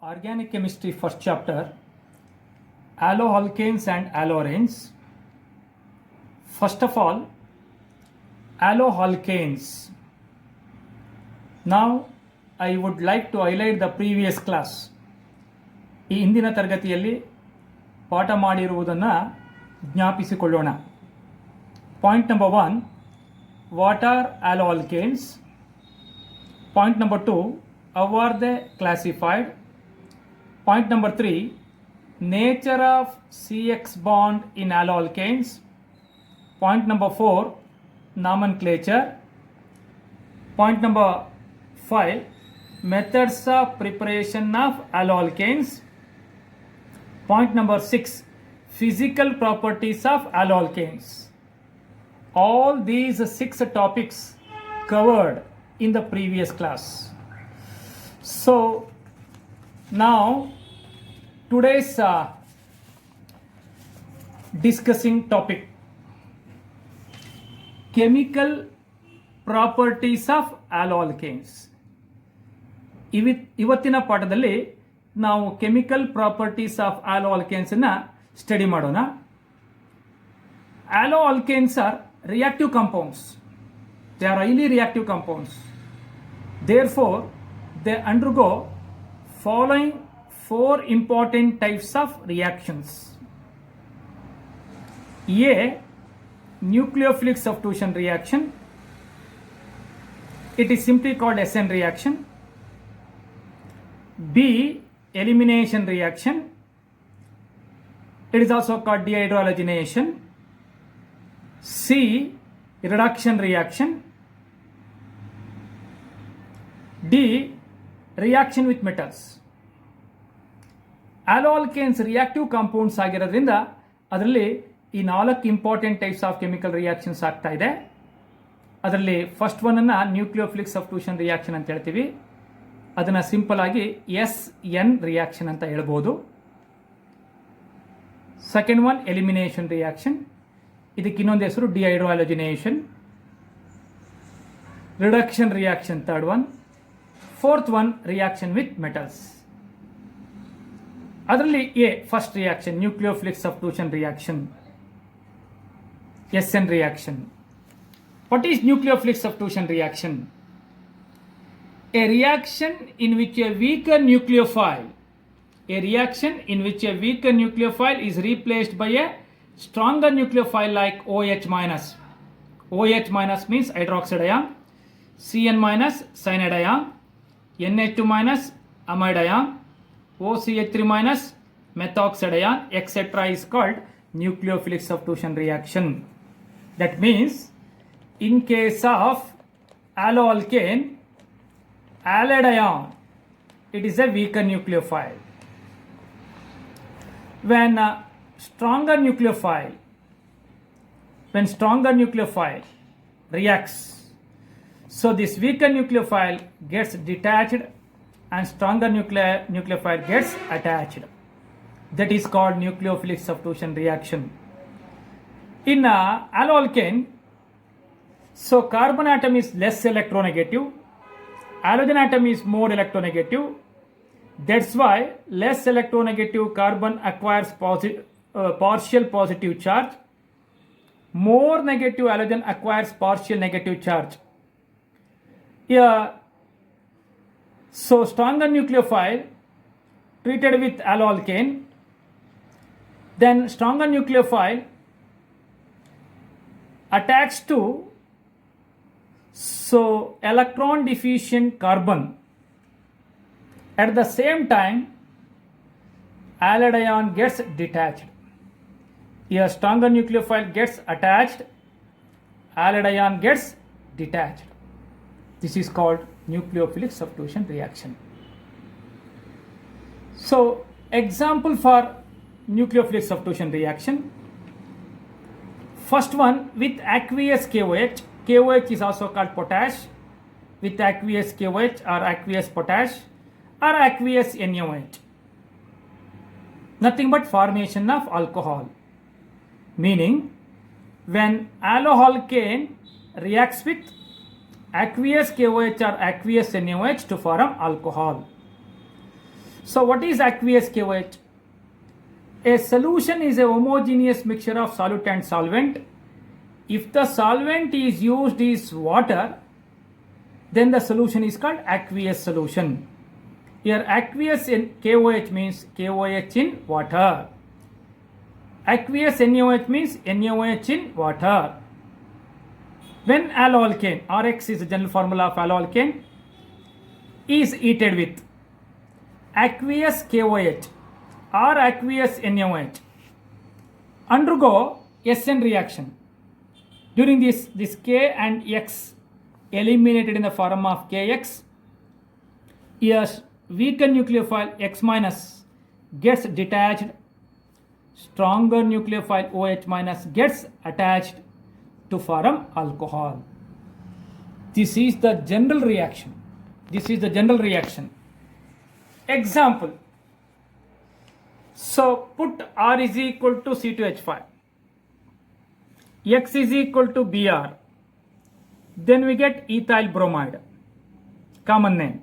Organic chemistry first chapter, alloalkanes and alloarenes. First of all, alloalkanes. Now I would like to highlight the previous class. ಈ ಹಿಂದಿನ ತರಗತಿಯಲ್ಲಿ ಪಾಠ ಮಾಡಿರುವುದನ್ನು ಜ್ಞಾಪಿಸಿಕೊಳ್ಳೋಣ. Point number 1, what are alloalkanes? Point number 2, how are they classified? Point number 3, nature of CX bond in alloalkanes. Point number 4, nomenclature. Point number 5, methods of preparation of alloalkanes. Point number 6, physical properties of alloalkanes. All these 6 topics covered in the previous class. So now today's discussing topic, chemical properties of alloalkanes. ಇವತ್ತಿನ ಪಾಠದಲ್ಲಿ ನಾವು chemical properties of ಆಲೋಆಲ್ಕೇನ್ಸ್ ಅನ್ನು study ಮಾಡೋಣ. Haloalkanes are reactive compounds. They are highly reactive compounds. Therefore, they undergo following 4 important types of reactions. A, nucleophilic substitution reaction. It is simply called SN reaction. B, elimination reaction. It is also called dehydrogenation. C, reduction reaction. D, reaction with metals. Alloalkanes reactive compounds ಆಗಿರೋದ್ರಿಂದ ಅದರಲ್ಲಿ ಈ 4 important types of chemical reactions ಆಗ್ತಾ ಇದೆ. ಅದರಲ್ಲಿ first one ಅನ್ನ nucleophilic substitution reaction ಅಂತ ಹೇಳ್ತೀವಿ. ಅದನ್ನ ಸಿಂಪಲ್ ಆಗಿ SN ರಿಯಾಕ್ಷನ್ ಅಂತ ಹೇಳ್ಬೋದು. Second one elimination reaction. ಇದಕ್ಕೆ ಇನ್ನೊಂದು ಹೆಸರು dehydrohalogenation. Reduction reaction third one. Fourth one reaction with metals. ಅದರಲ್ಲಿ a first reaction nucleophilic substitution reaction, SN reaction. What is nucleophilic substitution reaction? A reaction in which a weaker nucleophile is replaced by a stronger nucleophile like OH minus. OH minus means hydroxide ion, Cn minus cyanide ion, NH2 minus amide ion, OCH3 minus methoxide ion, etc. is called nucleophilic substitution reaction. That means in case of alloalkane, halide ion, it is a weaker nucleophile. When stronger nucleophile reacts, so this weaker nucleophile gets detached and stronger nucleophile gets attached. That is called nucleophilic substitution reaction. In alloalkane, so carbon atom is less electronegative, halogen atom is more electronegative. That's why less electronegative carbon acquires partial positive charge. More negative halogen acquires partial negative charge. Yeah. So stronger nucleophile treated with alloalkane, then stronger nucleophile attached to electron deficient carbon. At the same time, halide ion gets detached. A stronger nucleophile gets attached, halide ion gets detached. This is called nucleophilic substitution reaction. So, example for nucleophilic substitution reaction. First one with aqueous KOH. KOH is also called potash. With aqueous KOH or aqueous potash or aqueous NaOH. Nothing but formation of alcohol. Meaning, when alloalkane reacts with aqueous KOH or aqueous NaOH to form alcohol. So what is aqueous KOH? A solution is a homogeneous mixture of solute and solvent. If the solvent is used is water, then the solution is called aqueous solution. Here aqueous in KOH means KOH in water. Aqueous NaOH means NaOH in water. When alloalkane, Rx is the general formula of alloalkane, is heated with aqueous KOH or aqueous NaOH, undergo SN reaction. During this K and X eliminated in the form of Kx, yes, weaker nucleophile X minus gets detached, stronger nucleophile OH minus gets attached to form alcohol. This is the general reaction. Example. So put R is equal to C2H5, X is equal to Br, then we get ethyl bromide, common name.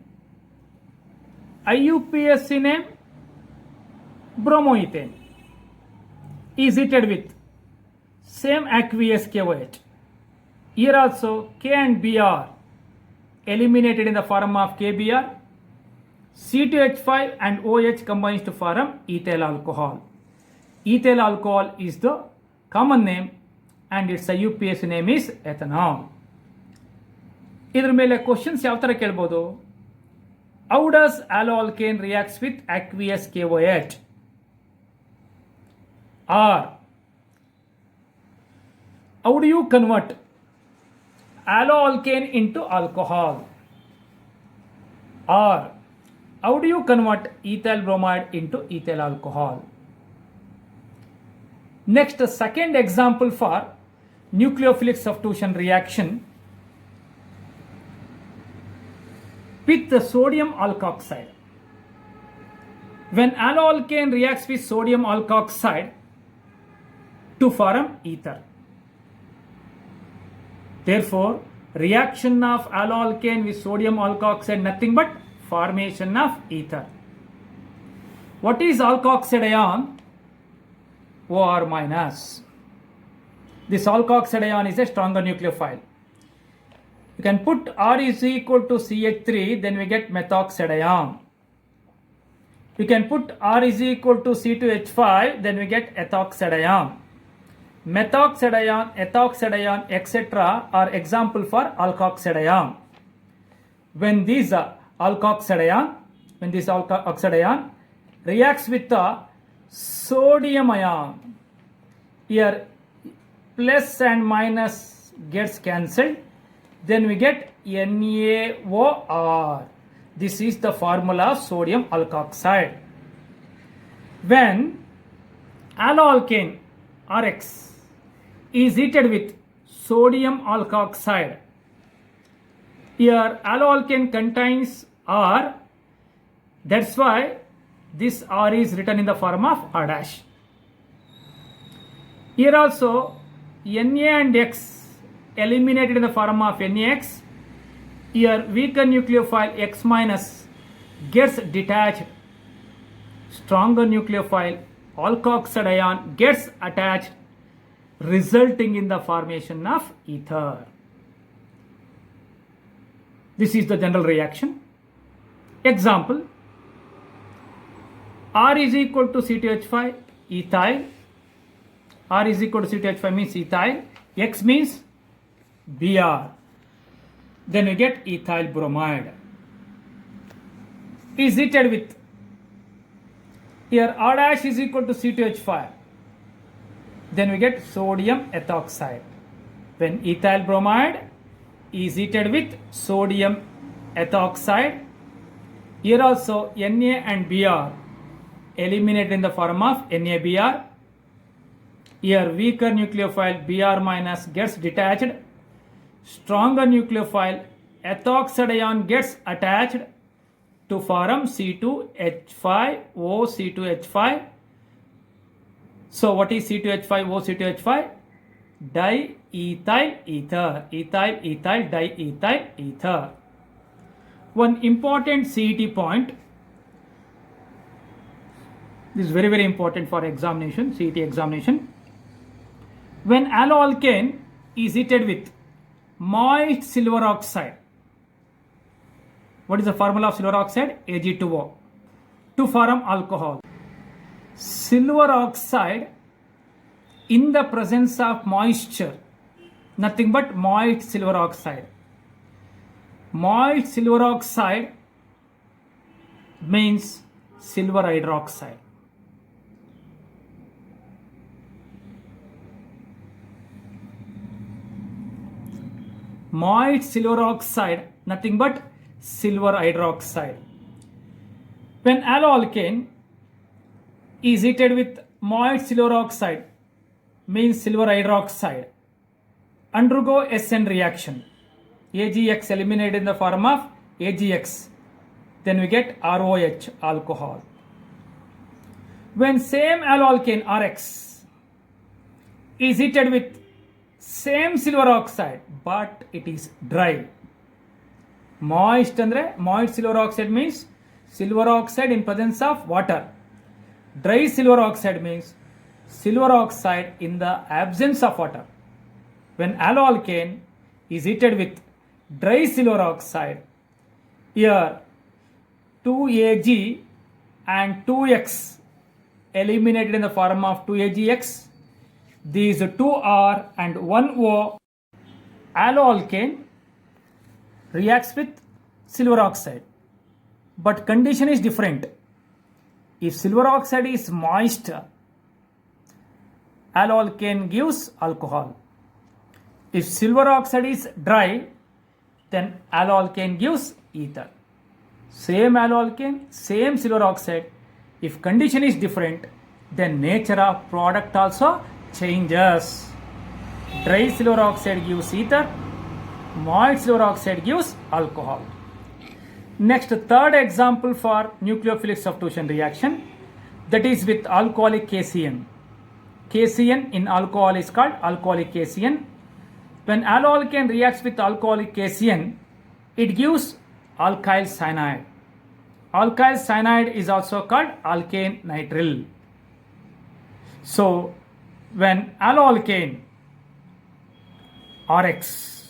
IUPAC name bromoethane, is heated with same aqueous KOH. Here also K and Br eliminated in the form of KBr, C2H5 and OH combines to form ethyl alcohol. Ethyl alcohol is the common name and its IUPAC name is ethanol. ಇದರ ಮೇಲೆ questions ಯಾವ ಥರ ಕೇಳ್ಬೋದು? How does alloalkane reacts with aqueous KOH? Or how do you convert alloalkane into alcohol? Or how do you convert ethyl bromide into ethyl alcohol? Next, the second example for nucleophilic substitution reaction with the sodium alkoxide. When alloalkane reacts with sodium alkoxide to form ether. Therefore, reaction of alloalkane with sodium alkoxide nothing but formation of ether. What is alkoxide ion? OR minus. This alkoxide ion is a stronger nucleophile. You can put R is equal to CH3, then we get methoxide ion. You can put R is equal to C2H5, then we get ethoxide ion. Methoxide ion, ethoxide ion, etc. are example for alkoxide ion. When this alkoxide ion reacts with the sodium ion, here plus and minus gets cancelled, then we get NaOR. This is the formula of sodium alkoxide. When alloalkane Rx is heated with sodium alkoxide, here alloalkane contains R, that's why this R is written in the form of R dash. Here also Na and X eliminated in the form of NaX. Here weaker nucleophile X minus gets detached, stronger nucleophile alkoxide ion gets attached, resulting in the formation of ether. This is the general reaction. Example, R is equal to C2H5, ethyl. R is equal to C2H5 means ethyl, X means Br. Then we get ethyl bromide. Is heated with, here R dash is equal to C2H5. Then we get sodium ethoxide. When ethyl bromide is heated with sodium ethoxide, here also Na and Br eliminated in the form of NaBr. Here weaker nucleophile Br minus gets detached, stronger nucleophile ethoxide ion gets attached to form C2H5 O C2H5. So what is C2H5 O C2H5? Diethyl ether. Ethyl, ethyl, diethyl ether. One important CET point. This is very, very important for examination, CET examination. When alloalkane is heated with moist silver oxide, what is the formula of silver oxide? Ag2O, to form alcohol. Silver oxide in the presence of moisture, nothing but moist silver oxide. Moist silver oxide means silver hydroxide. Moist silver oxide, nothing but silver hydroxide. When alloalkane is heated with moist silver oxide, means silver hydroxide, undergo SN reaction. AgX eliminated in the form of AgX. Then we get ROH, alcohol. When same alloalkane RX is heated with same silver oxide, but it is dry. Moist andre moist silver oxide means silver oxide in presence of water. Dry silver oxide means silver oxide in the absence of water. When alloalkane is heated with dry silver oxide, here 2Ag and 2X eliminated in the form of 2AgX. These 2R and 1O. Alloalkane reacts with silver oxide, but condition is different. If silver oxide is moist, alloalkane gives alcohol. If silver oxide is dry, then alloalkane gives ether. Same alloalkane, same silver oxide. If condition is different, then nature of product also changes. Dry silver oxide gives ether, moist silver oxide gives alcohol. Next, third example for nucleophilic substitution reaction, that is with alcoholic KCN. KCN in alcohol is called alcoholic KCN. When alloalkane reacts with alcoholic KCN, it gives alkyl cyanide. Alkyl cyanide is also called alkane nitrile. So, when alloalkane RX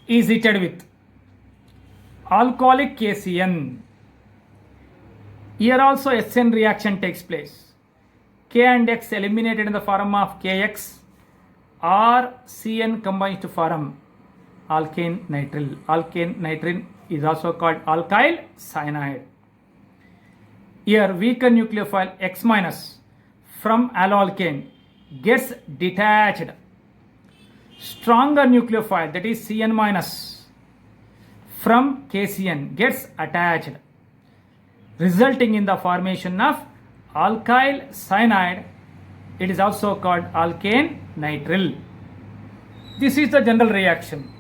is heated with alcoholic KCN, here also SN reaction takes place. K and X eliminated in the form of KX, or CN combines to form alkane nitrile. Alkane nitrile is also called alkyl cyanide. Here weaker nucleophile X minus from alloalkane gets detached. Stronger nucleophile, that is CN minus, from KCN gets attached, resulting in the formation of alkyl cyanide. It is also called alkane nitrile. This is the general reaction.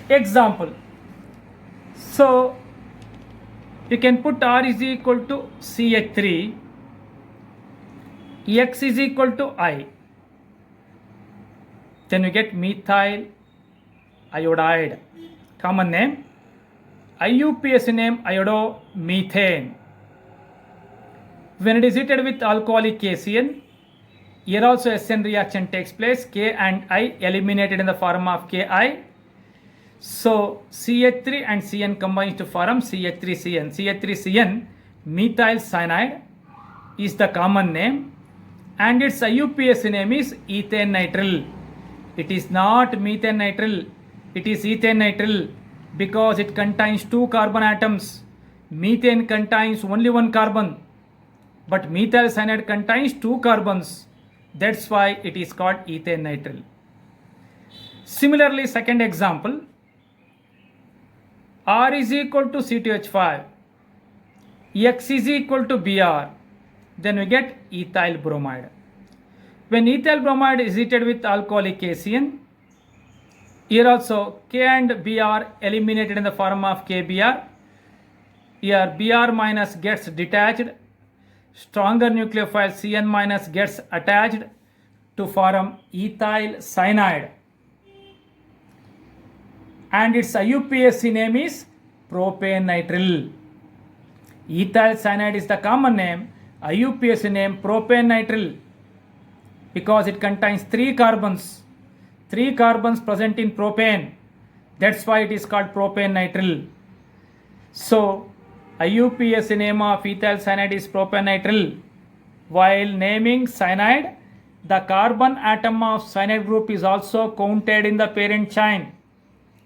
Example. So, you can put R is equal to CH3, X is equal to I. Then you get methyl iodide. Common name. IUPAC name iodomethane. When it is heated with alcoholic KCN, here also SN reaction takes place. K and I eliminated in the form of Ki. So CH3 and CN combines to form CH3CN. CH3CN, methyl cyanide, is the common name, and its IUPAC name is ethane nitrile. It is not methane nitrile, it is ethane nitrile because it contains 2 carbon atoms. Methane contains only 1 carbon, but methyl cyanide contains 2 carbons. That's why it is called ethane nitrile. Similarly, second example, R is equal to C2H5, X is equal to Br, then we get ethyl bromide. When ethyl bromide is heated with alcoholic KCN, here also K and Br eliminated in the form of KBr. Here Br minus gets detached, stronger nucleophile CN minus gets attached to form ethyl cyanide, and its IUPAC name is propane nitrile. Ethyl cyanide is the common name, IUPAC name propanenitrile because it contains 3 carbons. 3 carbons present in propane. That's why it is called propanenitrile. So IUPAC name of ethyl cyanide is propanenitrile. While naming cyanide, the carbon atom of cyanide group is also counted in the parent chain.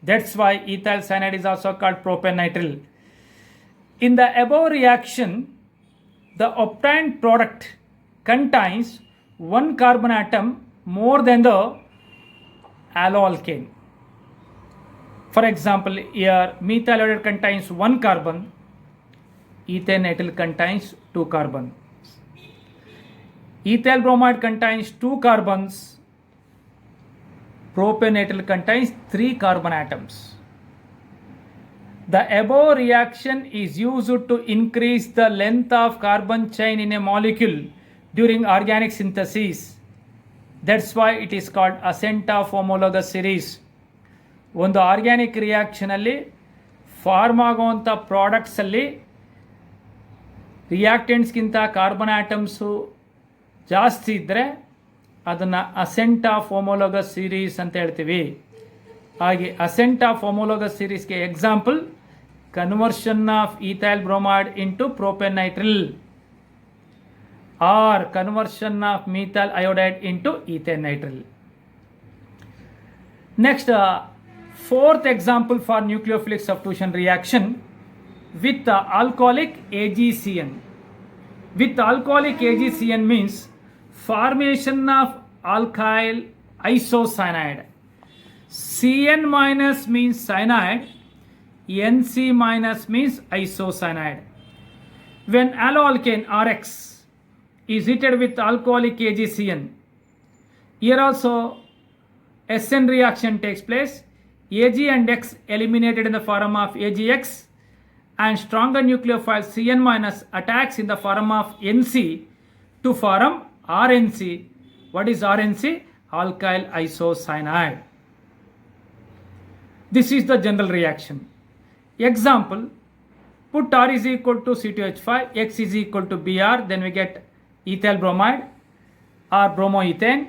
That's why ethyl cyanide is also called propanenitrile. In the above reaction, the obtained product contains 1 carbon atom more than the alloalkane. For example, here methyl iodide contains 1 carbon, ethane ethyl contains 2 carbons. Ethyl bromide contains 2 carbons, propanenitrile contains 3 carbon atoms. The above reaction is used to increase the length of carbon chain in a molecule during organic synthesis. That's why it is called ascent of homologous series. ಒಂದು organic ರಿಯಾಕ್ಷನಲ್ಲಿ form ಆಗುವಂಥ ಪ್ರಾಡಕ್ಟ್ಸಲ್ಲಿ ರಿಯಾಕ್ಟೆಂಟ್ಸ್ಗಿಂತ carbon atoms ಜಾಸ್ತಿ ಇದ್ದರೆ ಅದನ್ನು asset of homologous series ಅಂತ ಹೇಳ್ತೀವಿ. ಹಾಗೆ ascent of homologous ಸೀರೀಸ್ಗೆ example conversion of ethyl bromide into propanenitrile or conversion of methyl iodide into ethane nitrile. Next, fourth example for nucleophilic substitution reaction with alcoholic AgCN. With alcoholic AgCN means formation of alkyl isocyanide. Cn minus means cyanide, Nc minus means isocyanide. When alloalkane Rx is heated with alcoholic AgCN, here also SN reaction takes place. Ag and X eliminated in the form of AgX, and stronger nucleophile Cn minus attacks in the form of Nc to form RNC. What is RNC? Alkyl isocyanide. This is the general reaction. Example, put R is equal to C2H5, X is equal to Br, then we get ethyl bromide or bromoethane.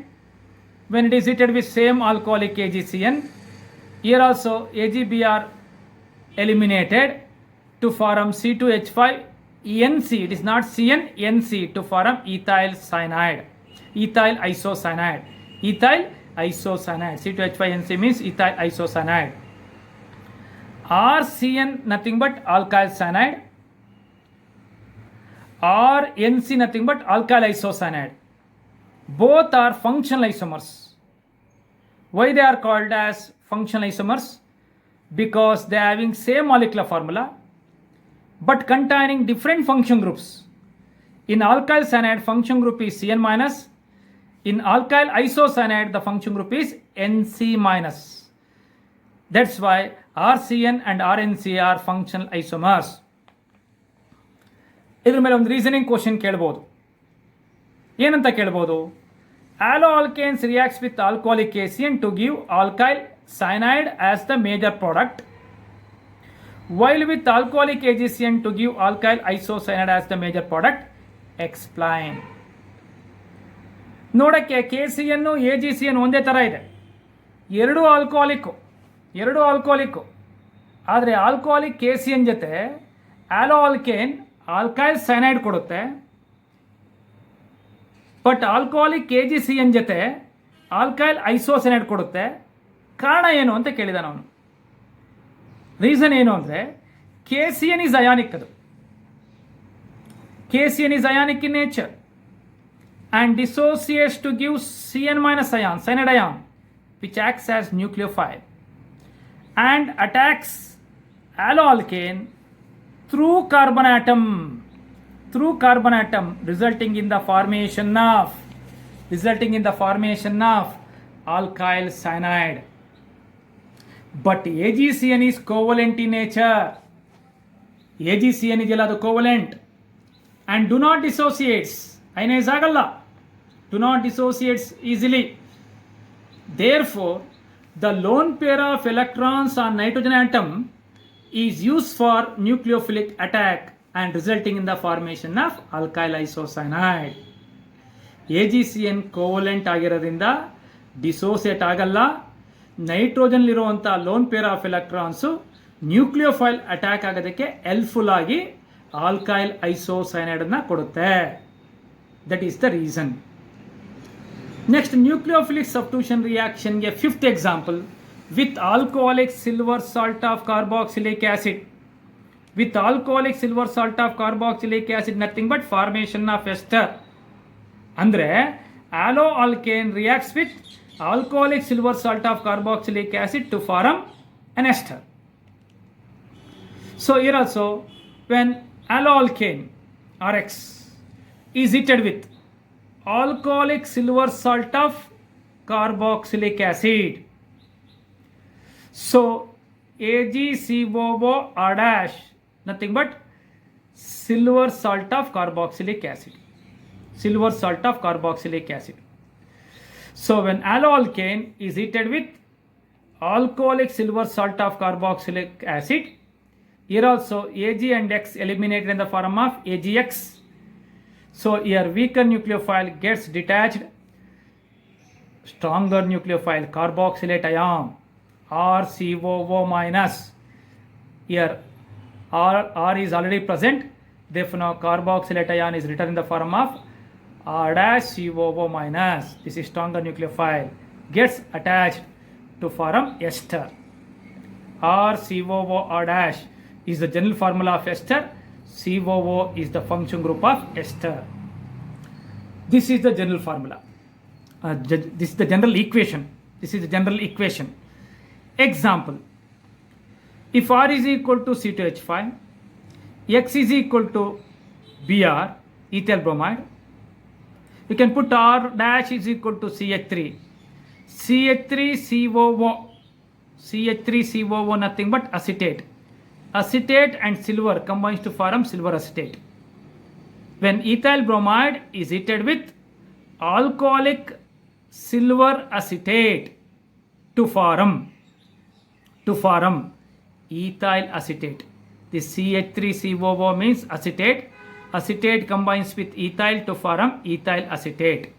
When it is heated with same alcoholic AgCN, here also AgBr eliminated to form C2H5 Nc, it is not Cn, Nc to form ethyl cyanide, ethyl isocyanide, ethyl isocyanide. C2H5 Nc means ethyl isocyanide. RCN nothing but alkyl cyanide, RNC nothing but alkyl isocyanide. Both are functional isomers. Why they are called as functional isomers? Because they are having same molecular formula but containing different function groups. In alkyl cyanide, function group is Cn minus. In alkyl isocyanide, the function group is Nc minus. That's why RCN and RNC are functional isomers. ಇದ್ರ ಮೇಲೆ ಒಂದು reasoning question ಕೇಳ್ಬೋದು. ಏನಂತ ಕೇಳ್ಬೋದು? Alloalkanes reacts with alcoholic ACN to give alkyl cyanide as the major product, while with alcoholic AgCN to give alkyl isocyanide as the major product. Explain. ನೋಡಕ್ಕೆ KCN AgCN ಒಂದೇ ಥರ ಇದೆ, ಎರಡು ಆಲ್ಕೋಹಾಲಿಕ್ಕು. ಆದರೆ ಆಲ್ಕೋಹಾಲಿಕ್ KCN ಜೊತೆ ಆಲೋಆಲ್ಕೇನ್ ಆಲ್ಕೈಲ್ ಸೈನೈಡ್ ಕೊಡುತ್ತೆ, but alcoholic AgCN ಜೊತೆ alkyl isocyanide ಕೊಡುತ್ತೆ. ಕಾರಣ ಏನು ಅಂತ ಕೇಳಿದಾನೆ ಅವನು. ರೀಸನ್ ಏನು ಅಂದರೆ KCN is ionic. ಅದು KCN is ionic in nature and dissociates to give Cn minus ion, cyanide ion, which acts as nucleophile and attacks alloalkane through carbon atom, resulting in the formation of alkyl cyanide. But AgCN is covalent in nature. AgCN is covalent and do not dissociates. Ionise agalla, do not dissociates easily. Therefore, the lone pair of electrons on nitrogen atom is used for nucleophilic attack and resulting in the formation of alkyl isocyanide. AgCN covalent ಆಗಿರೋದ್ರಿಂದ dissociate ಆಗಲ್ಲ. Nitrogen ಇರುವಂಥ lone pair of electrons nucleophile attack ಆಗೋದಕ್ಕೆ helpful ಆಗಿ alkyl isocyanide ಅನ್ನು ಕೊಡುತ್ತೆ. That is the reason. Next nucleophilic substitution ರಿಯಾಕ್ಷನ್ಗೆ fifth example with alcoholic silver salt of carboxylic acid. With alcoholic silver salt of carboxylic acid, nothing but formation of ester. Andre aloe alkane reacts with alcoholic silver salt of carboxylic acid to form an ester. So here also, when aloe alkane RX is heated with alcoholic silver salt of carboxylic acid, so AgCOO R dash nothing but silver salt of carboxylic acid. Silver salt of carboxylic acid. So when aloe alkane is heated with alcoholic silver salt of carboxylic acid, here also Ag and X eliminated in the form of AgX. So here weaker nucleophile gets detached, stronger nucleophile carboxylate ion RCOO minus. Here R is already present, therefore now carboxylate ion is written in the form of R dash COO minus. This is stronger nucleophile gets attached to form ester. RCOO R dash is the general formula of ester. COO is the function group of ester. This is the general formula. This is the general equation. This is the general equation. Example. If R is equal to C2H5, X is equal to Br, ethyl bromide, you can put R dash is equal to CH3. CH3COO. CH3COO nothing but acetate. Acetate and silver combines to form silver acetate. When ethyl bromide is heated with alcoholic silver acetate to form ethyl acetate. This CH3COO means acetate. Acetate combines with ethyl to form ethyl acetate.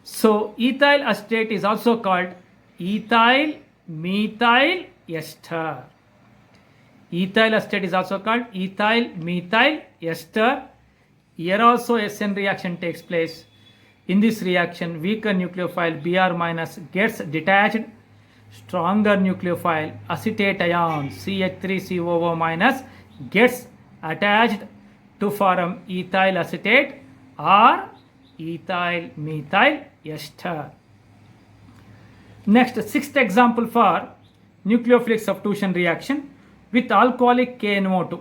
So ethyl acetate is also called ethyl methyl ester. Ethyl acetate is also called ethyl methyl ester. Here also SN reaction takes place. In this reaction, weaker nucleophile Br minus gets detached. Stronger nucleophile acetate ion CH3COO minus gets attached to form ethyl acetate or ethyl methyl ester. Next, sixth example for nucleophilic substitution reaction with alcoholic KNO2.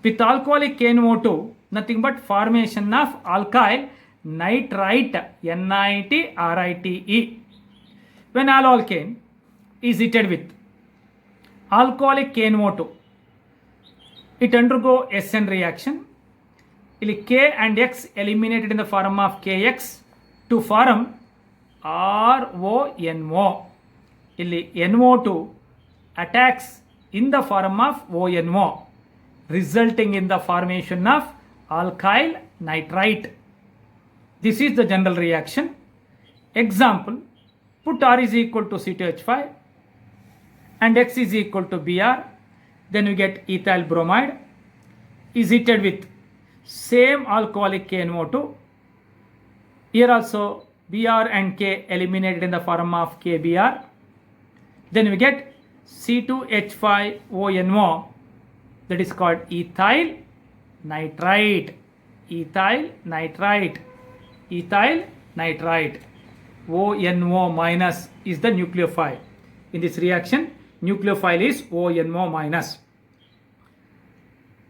With alcoholic KNO2, nothing but formation of alkyl nitrite NiTrite. When aloe alkane is heated with alcoholic KNO2, it undergo SN reaction. K and X eliminated in the form of KX to form RONO. NO2 attacks in the form of ONO, resulting in the formation of alkyl nitrite. This is the general reaction. Example. Put R is equal to C2H5 and X is equal to Br. Then we get ethyl bromide is heated with same alcoholic KNO2. Here also Br and K eliminated in the form of KBr. Then we get C2H5ONO, that is called ethyl nitrite. Ethyl nitrite. Ethyl nitrite. ONO minus is the nucleophile. In this reaction, nucleophile is ONO minus.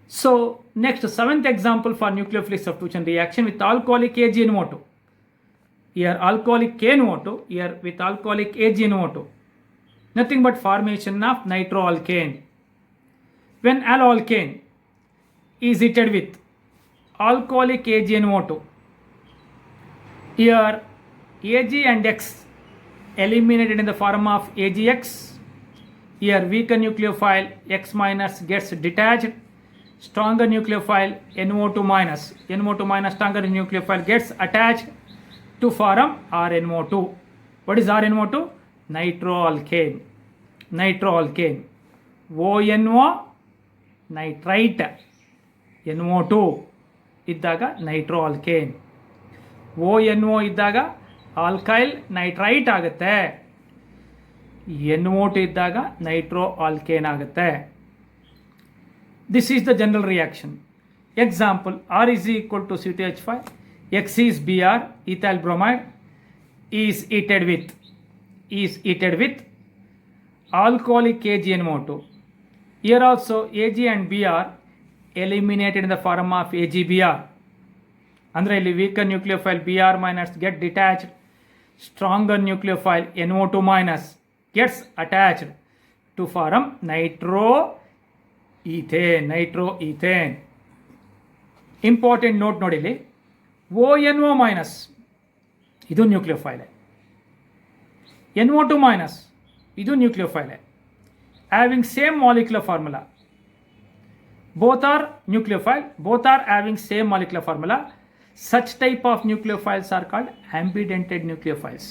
So next, seventh example for nucleophilic substitution reaction with alcoholic AgNO2. Here alcoholic KNO2, here with alcoholic AgNO2. Nothing but formation of nitroalkane. When aloe alkane is heated with alcoholic AgNO2, here Ag and X eliminated in the form of AgX. Here weaker nucleophile X minus gets detached. stronger nucleophile NO2 minus. NO2 minus stronger nucleophile gets attached to form RNO2. What is RNO2? Nitroalkane. Nitroalkane. ONO nitrite. NO2 ಇದ್ದಾಗ ನೈಟ್ರೋಆಲ್ಕೇನ್. ONO ಇದ್ದಾಗ alkyl nitrite ಆಗುತ್ತೆ. NO2 ಇದ್ದಾಗ Nitro alkane ಆಗುತ್ತೆ. This is the general reaction. Example, R is equal to C2H5, X is Br, ethyl bromide is heated with alcoholic KgNO2. Here also Ag and Br eliminated in the form of AgBr. Andre ಇಲ್ಲಿ weaker nucleophile Br minus get detached, stronger nucleophile NO2 minus gets attached to form nitroethane. Important note ನೋಡಿ ಇಲ್ಲಿ, ONO minus ಇದು nucleophile, NO2 minus ಇದು nucleophile, having same molecular formula. Both are nucleophile, both are having same molecular formula. Such type of nucleophiles are called ambidentate nucleophiles.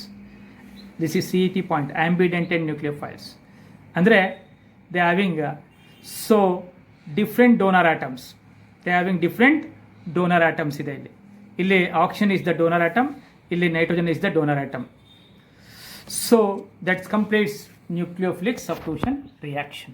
This is CET point, ambidentate nucleophiles. Andre they having so different donor atoms. They having different donor atoms ಇದೆ ಇಲ್ಲಿ. ಇಲ್ಲಿ oxygen is the donor atom, ಇಲ್ಲಿ nitrogen is the donor atom. So that completes nucleophilic substitution reaction.